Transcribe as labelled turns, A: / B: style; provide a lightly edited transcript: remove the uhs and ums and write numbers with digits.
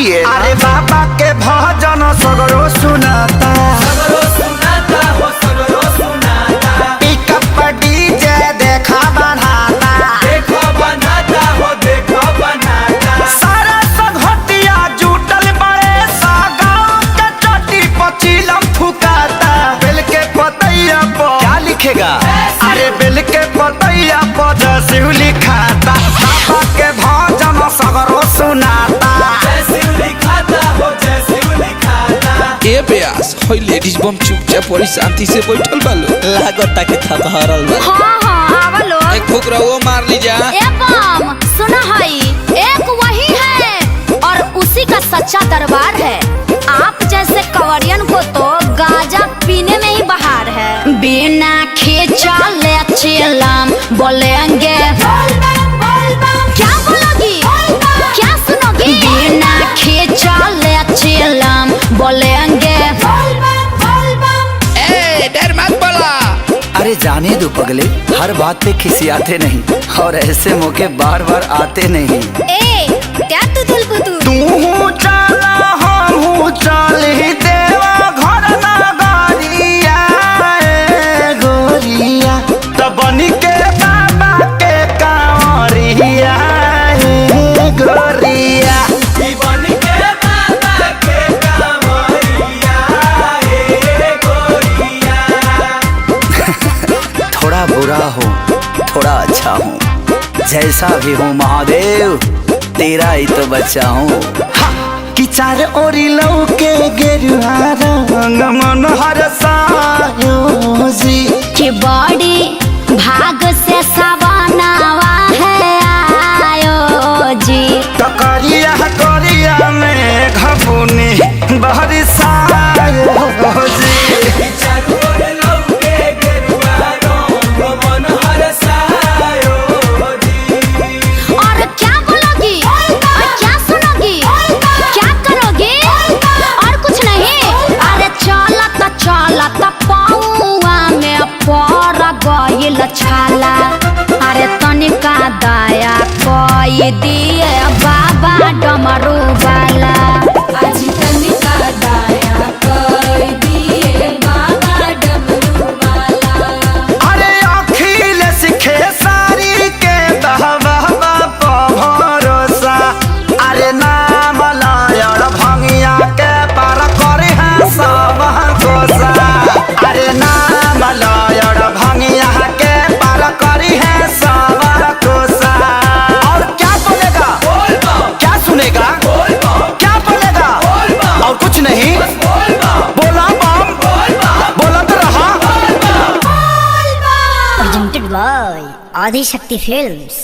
A: बताइए। अरे बाबा के भजन सगरो सुनाता,
B: सगरो सुनाता हो सगरो सुनाता।
A: पिकअप डीजे देखा बनाता,
B: देखो बनाता हो देखो बनाता।
A: सारा संघटिया जुटल बड़े सा गाँव के चोटी पचीलम फुकाता। बेल के पतैया पर क्या लिखेगा? अरे बेल के पतैया पर शिव लिखाता। बाबा के भजन सगरो सुनाता।
B: जय शिव लिखाता हो जय शिव लिखाता।
C: ए ब्यास होई लेडीज बम चुपचाप और शांति से बैठल बालो, लागता के थक हरल बा।
D: हाँ हाँ आवा लो।
C: एक फुकरा वो मार ली जा।
D: ए बम सुना है, एक वही है और उसी का सच्चा दरबार है। आप जैसे कवरियन को तो गांजा पीने में ही बहार है। बिना खींचा ले चिलम बोलेंगे, क्या बोलोगी क्या सुनोगी? बिना खींचा ले चिलम बोलेंगे।
C: ए डर मत बोला।
A: अरे जाने दो पगले, हर बात पे खिसियाते नहीं और ऐसे मौके बार बार आते नहीं।
D: ए क्या तू धुलबुतू?
A: तू चला हम चली देवा घर नगरिया, ए गोरिया तब बनी के बाबा के कांवरिया, ए गोरिया।
B: जीवन के बाबा के कांवरिया ए गोरिया।
A: थोड़ा बुरा हूँ थोड़ा अच्छा हूँ, जैसा भी हूँ महादेव तेरा ही तो बच्चा हूँ। कि चार ओरी लौके गेरुआ रंग मन हरसायो जी।
D: कि बड़ी भाग से सवनावा है आयो जी।
A: तो करिया करिया में घपुनी बहरिसायो जी।
B: चारों ओर लौके गेरुआ रंग मन हरसायो जी।
D: और क्या बोलोगी और क्या सुनोगी क्या करोगी? और कुछ नहीं। अरे चलत पौआ में पड़ गइल छाला। अरे तनिका दया कई दिए बाबा डमरू वाला। आज तनिका दया कई दिए बाबा डमरू वाला।
A: अरे अखिल सिखे सारी के बहवा भरोसा। अरे नाम लायर भंगिया के पार करे है सब कोसा। अरे नाम लायर भंगिया के पार करी है सब कोसा। और क्या बोलेगा क्या सुनेगा क्या बोलेगा और कुछ नहीं। बोला बम बोला तो रहा।
E: presented by Adi Shakti Films.